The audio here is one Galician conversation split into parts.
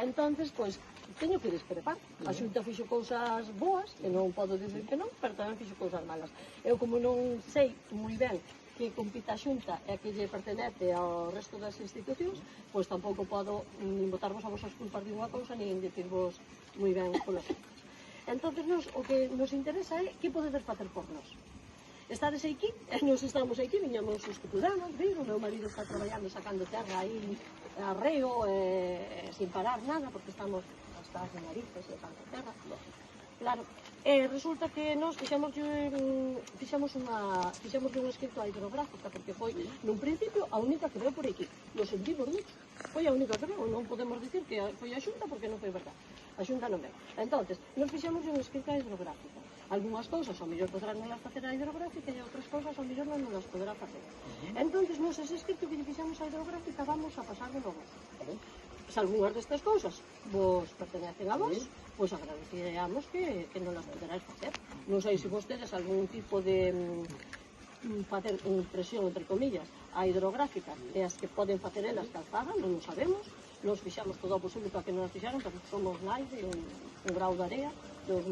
Entonces, pois, teño que discrepar. A Xunta fixo cousas boas, que non podo dicir que non, pero tamén fixo cousas malas. Eu, como non sei moi ben que compita a Xunta e que lle pertenece ao resto das institucións, pois tampouco podo nin botarvos a vosas culpas de unha cousa, nin dicirvos moi ben polas outras. Entonces, o que nos interesa é que podedes facer por nós. Estades aquí, nos estamos aquí, viñamos os tuturanos, o meu marido está traballando, sacando terra aí, arreo, sin parar nada, porque estamos hasta as narices e tanta terra. Claro, resulta que nos fixemos un escrito a hidrográfica, porque foi, nun principio, a única que veo por aquí. Lo sentimos mucho, foi a única que veo, non podemos dicir que foi a Xunta, porque non foi verdad. A Xunta non veo. Entonces, nos fixemos un escrito a hidrográfica. Algúnas cousas, ao mellor, podrán non las facer a hidrográfica e outras cousas, ao mellor, non las poderá facer. Entonces, nos ese escrito que lle fixamos a hidrográfica vamos a pasarlo logo. Se algúnas destas cousas vos pertenecen a vos, pois agradeceríamos que non las poderáis facer. Non sei se vostedes algún tipo de facer impresión, entre comillas, a hidrográfica e as que poden facer elas que as fagan, non o sabemos. Nos fixamos todo o posible para que non as fixaran, porque somos naide, un grau de area, dos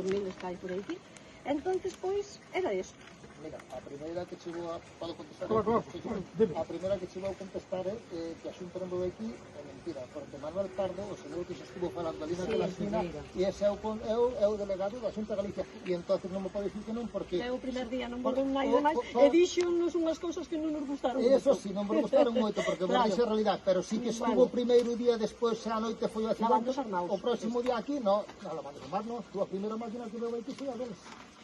miles que hai por aquí. Entonces, pois, era eso. Mira, a primeira que chegou a... Podo contestar? A primeira que chegou a contestar é que a Xunta non veu aquí, é mentira, porque Manuel Pardo, o señor que se estuvo falando ali naquela esquina, e ese é o delegado da Xunta de Galicia, e entonces non me pode dicir que non, porque... É o primer día, non volveu máis de máis, e dixonos unhas cousas que non nos gustaron moito. Eso sí, non me gustaron moito, porque me dixe a realidade, pero sí que estuvo o primeiro día, despois a noite foi o accidente, o próximo día aquí, non, lavando os manos, a primeira máquina que veu aquí foi a deles.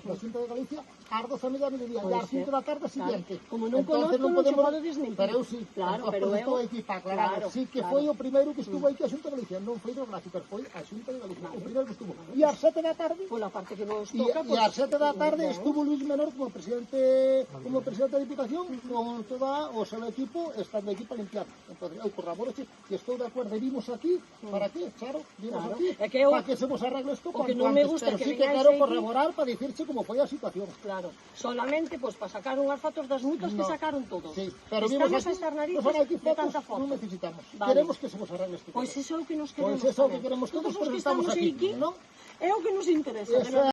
Da Xunta de Galicia, ás 12:30 do día, e ás 5 da tarde seguinte. Como non conozco, non se pode desmentir. Pero eu sí, pero estou aquí para aclarar. Sí que foi o primeiro que estuvo aquí a Xunta de Galicia, non foi hidrográfica, foi a Xunta de Galicia, o primeiro que estuvo. E ás 7 da tarde, pola parte que vos toca, e ás 7 da tarde estuvo Luis Menor como presidente da Diputación, con todo o seu equipo, estando aquí para limpiar. Entón, eu corroboro que estou de acordo, vimos aquí, para qué, claro, vimos aquí, para que se vos arregle isto cuanto antes, pero sí que quero corroborar para dicirche como foi a situación. Claro, solamente pois para sacar unhas fotos das multas que sacaron todos. Sí, pero vimos aquí, de tanta foto. Non necesitamos, queremos que se vos arregle isto. Pois iso é o que nos queremos. Pois iso é o que queremos todos, porque estamos aquí, non? É o que nos interesa.